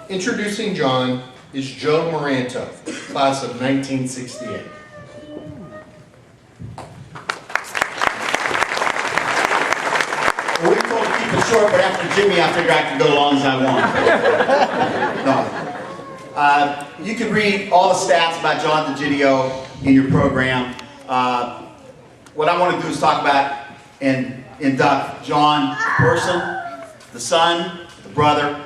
Introducing John is Joe Meranto, class of 1968. Well, we were told to keep it short, but after Jimmy, I figured I could go as long as I want. No. You can read all the stats about John DeGidio in your program. What I want to do is talk about and induct John, the person, the son, the brother,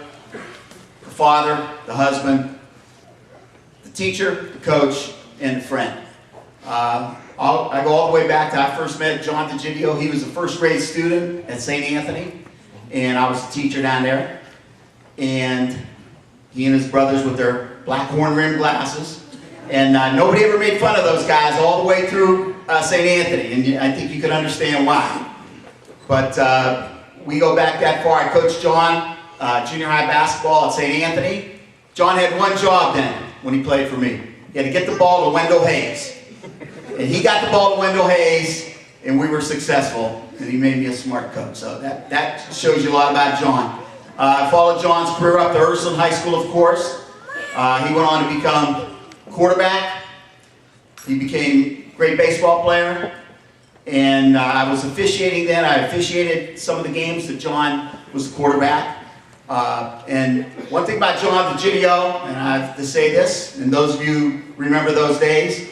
the father, the husband, the teacher, the coach, and the friend. I go all the way back to I first met John DeGidio. He was a first grade student at St. Anthony, and I was a teacher down there. And he and his brothers with their black horn-rimmed glasses. And nobody ever made fun of those guys all the way through St. Anthony, and I think you can understand why. But we go back that far. I coached John junior high basketball at St. Anthony. John had one job then when he played for me. He had to get the ball to Wendell Hayes. And he got the ball to Wendell Hayes, and we were successful, and he made me a smart coach. So that shows you a lot about John. I followed John's career up to Ursuline High School, of course. He went on to become quarterback. He became a great baseball player. And I was officiating then. I officiated some of the games that John was the quarterback. And one thing about John DeGidio, and I have to say this, and those of you remember those days,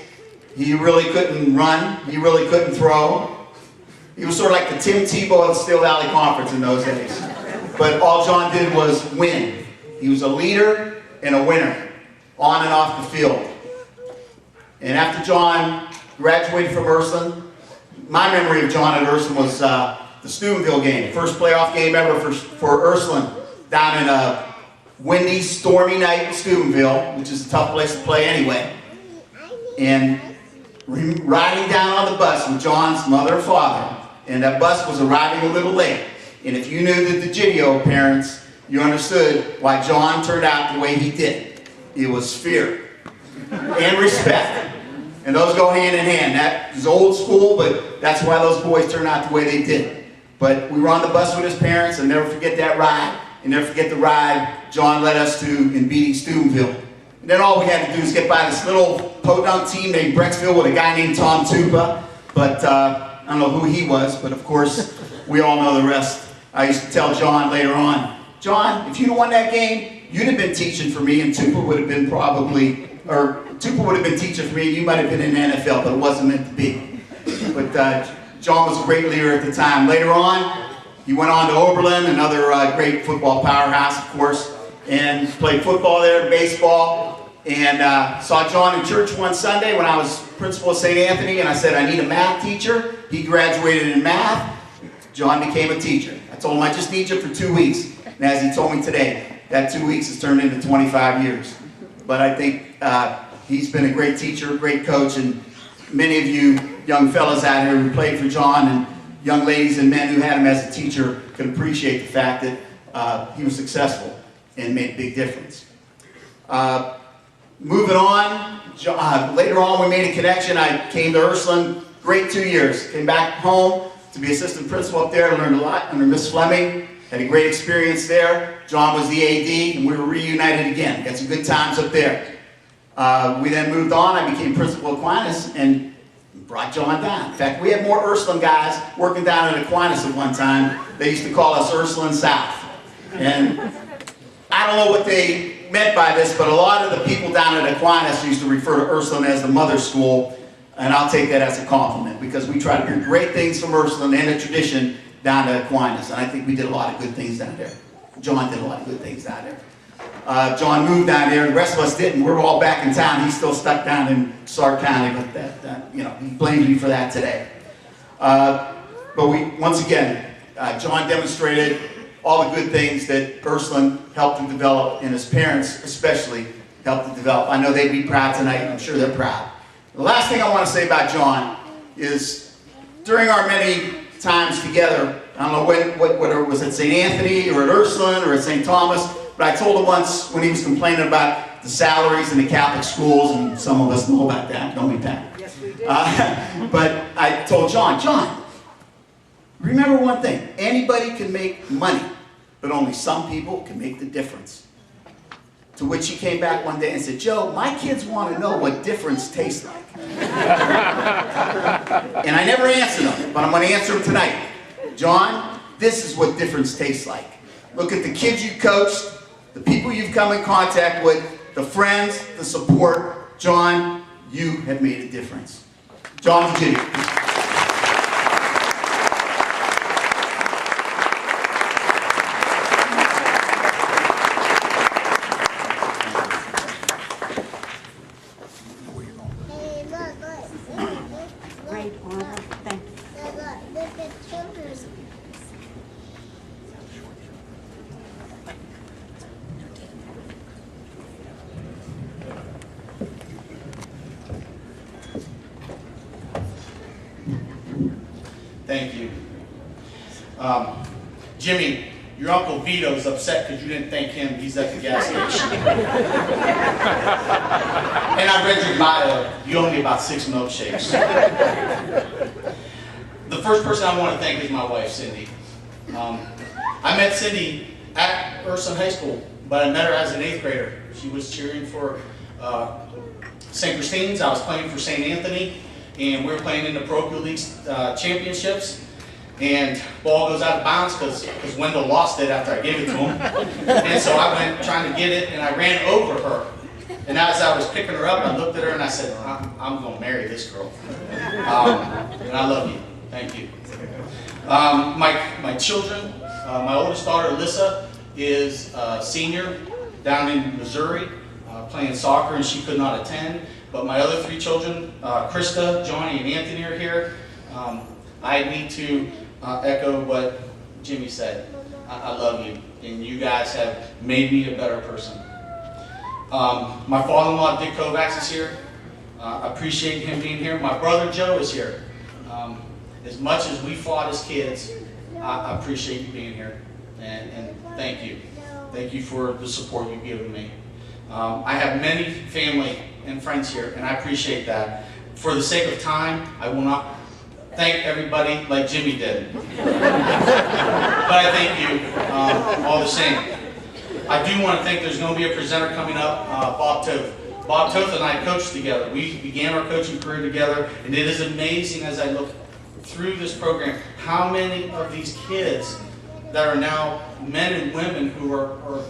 he really couldn't run. He really couldn't throw. He was sort of like the Tim Tebow of the Steel Valley Conference in those days. But all John did was win. He was a leader and a winner, on and off the field. And after John graduated from Ursuline, my memory of John at Ursuline was the Steubenville game, first playoff game ever for Ursuline, down in a windy, stormy night in Steubenville, which is a tough place to play anyway. And riding down on the bus with John's mother and father, and that bus was arriving a little late. And if you knew the DeGidio parents, you understood why John turned out the way he did. It was fear and respect. And those go hand in hand. That is old school, but that's why those boys turned out the way they did. But we were on the bus with his parents, and never forget that ride. And never forget the ride John led us to in beating Steubenville. And then all we had to do was get by this little podunk team named Brecksville with a guy named Tom Tupa. But I don't know who he was, but of course, we all know the rest. I used to tell John later on, John, if you'd have won that game, you'd have been teaching for me, and Tupa would have been Tupa would have been teaching for me, and you might have been in the NFL, but it wasn't meant to be. But John was a great leader at the time. Later on, he went on to Oberlin, another great football powerhouse, of course, and played football there, baseball, and saw John in church one Sunday when I was principal of St. Anthony, and I said, I need a math teacher. He graduated in math. John became a teacher. I told him, I just need you for 2 weeks. And as he told me today, that 2 weeks has turned into 25 years. But I think he's been a great teacher, a great coach, and many of you young fellas out here who played for John, and young ladies and men who had him as a teacher, can appreciate the fact that he was successful and made a big difference. Moving on, later on we made a connection. I came to Ursuline, great 2 years. Came back home to be assistant principal up there, learned a lot under Miss Fleming. Had a great experience there. John was the AD, and we were reunited again. Got some good times up there. We then moved on. I became principal at Aquinas and brought John down. In fact, we had more Ursuline guys working down at Aquinas at one time. They used to call us Ursuline South. And I don't know what they meant by this, but a lot of the people down at Aquinas used to refer to Ursuline as the mother school, and I'll take that as a compliment because we try to bring great things from Ursuline and a tradition down to Aquinas, and I think we did a lot of good things down there. John did a lot of good things down there. John moved down there, and the rest of us didn't. We're all back in town. He's still stuck down in Stark County, but he blames me for that today. But once again, John demonstrated all the good things that Ursuline helped to develop, and his parents especially helped to develop. I know they'd be proud tonight, and I'm sure they're proud. The last thing I want to say about John is during our many times together, I don't know whether it was at St. Anthony or at Ursuline or at St. Thomas, but I told him once when he was complaining about the salaries in the Catholic schools, and some of us know about that, don't we, Pat? Yes, we do. But I told John, remember one thing, anybody can make money, but only some people can make the difference. To which he came back one day and said, Joe, my kids want to know what difference tastes like. And I never answered them, but I'm going to answer them tonight. John, this is what difference tastes like. Look at the kids you coached, the people you've come in contact with, the friends, the support. John, you have made a difference. John Jimmy. Great honor. Thank you. Thank you. Jimmy, your Uncle Vito's upset because you didn't thank him. He's at the gas station. And I read your bio. You owe me about 6 milkshakes. The first person I want to thank is my wife, Cindy. I met Cindy at Ursuline High School, but I met her as an 8th grader. She was cheering for St. Christine's. I was playing for St. Anthony, and we were playing in the Parochial League championships. And ball goes out of bounds because Wendell lost it after I gave it to him. And so I went trying to get it, and I ran over her. And as I was picking her up, I looked at her and I said, I'm going to marry this girl. And I love you. Thank you. My children, my oldest daughter, Alyssa, is a senior down in Missouri playing soccer, and she could not attend. But my other 3 children, Krista, Johnny, and Anthony are here. I need to echo what Jimmy said. I love you, and you guys have made me a better person. My father-in-law, Dick Kovacs, is here. I appreciate him being here. My brother, Joe, is here. As much as we fought as kids, I appreciate you being here, and thank you. Thank you for the support you've given me. I have many family and friends here, and I appreciate that. For the sake of time, I will not thank everybody like Jimmy did. But I thank you all the same. I do want to think there's going to be a presenter coming up, Bob Toth. Bob Toth and I coached together. We began our coaching career together, and it is amazing as I look through this program how many of these kids that are now men and women who are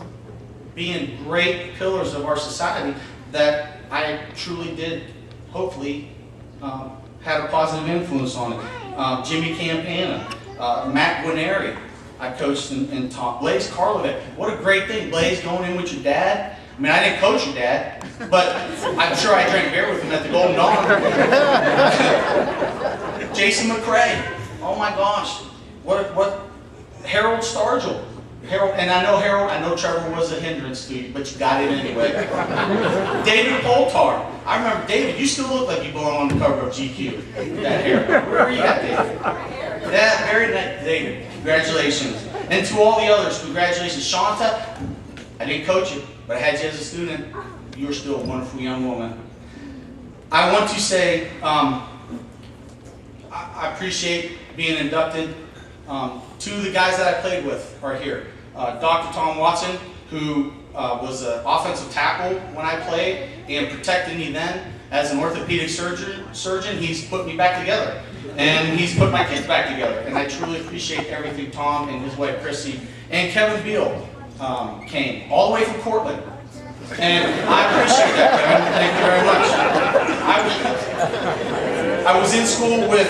being great pillars of our society that I truly did, hopefully, had a positive influence on it. Jimmy Campana, Matt Guarneri, I coached and taught. Blaze Karlovic, what a great thing. Blaze going in with your dad. I mean, I didn't coach your dad, but I'm sure I drank beer with him at the Golden Dawn. Jason McCray, oh my gosh. What Harold Stargell. Harold, and I know Trevor was a hindrance to you, but you got it anyway. David Poltar. I remember, David, you still look like you belong on the cover of GQ. That hair. Where are you at, David? Yeah, very nice, David. Congratulations. And to all the others, congratulations. Shanta, I didn't coach you, but I had you as a student. You're still a wonderful young woman. I want to say, I appreciate being inducted. 2 of the guys that I played with are here. Dr. Tom Watson, who was an offensive tackle when I played and protected me then. As an orthopedic surgeon, he's put me back together. And he's put my kids back together. And I truly appreciate everything Tom and his wife Chrissy and Kevin Beal came all the way from Portland. And I appreciate that, Kevin. Thank you very much. I was in school with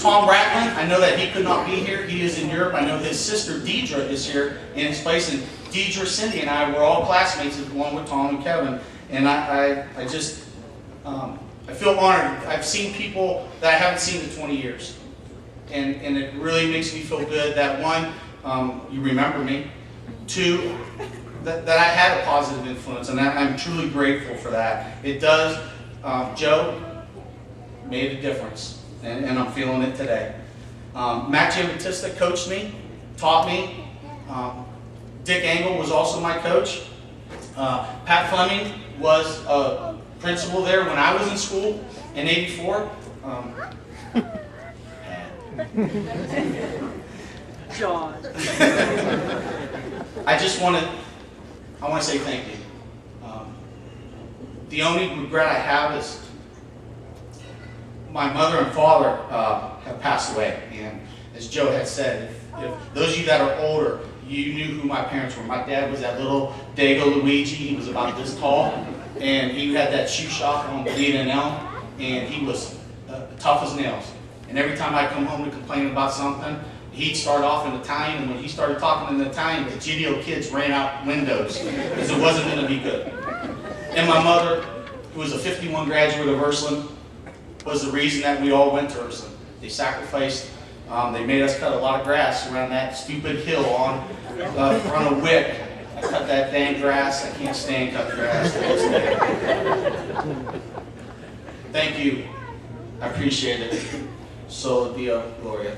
Tom Ratlin. I know that he could not be here. He is in Europe. I know his sister Deidre is here in his place. And Deidre, Cindy, and I were all classmates along with Tom and Kevin. And I just, I feel honored. I've seen people that I haven't seen in 20 years. And it really makes me feel good that 1, you remember me. 2, that I had a positive influence. And I'm truly grateful for that. It does, Joe made a difference. And I'm feeling it today. Matt Giambattista coached me, taught me. Dick Engel was also my coach. Pat Fleming was a principal there when I was in school in '84. John. I just want to I want to say thank you. The only regret I have is my mother and father have passed away. And as Joe had said, if those of you that are older, you knew who my parents were. My dad was that little Dago Luigi. He was about this tall, and he had that shoe shop on Bleed and Elm, and he was tough as nails. And every time I'd come home to complain about something, he'd start off in Italian, and when he started talking in Italian, the Gidio kids ran out windows because it wasn't going to be good. And my mother, who was a 51 graduate of Ursuline, was the reason that we all went to Ursuline. They sacrificed, they made us cut a lot of grass around that stupid hill on front of Wick. I cut that dang grass. I can't stand cut grass. Thank you. I appreciate it. So, Dio Gloria.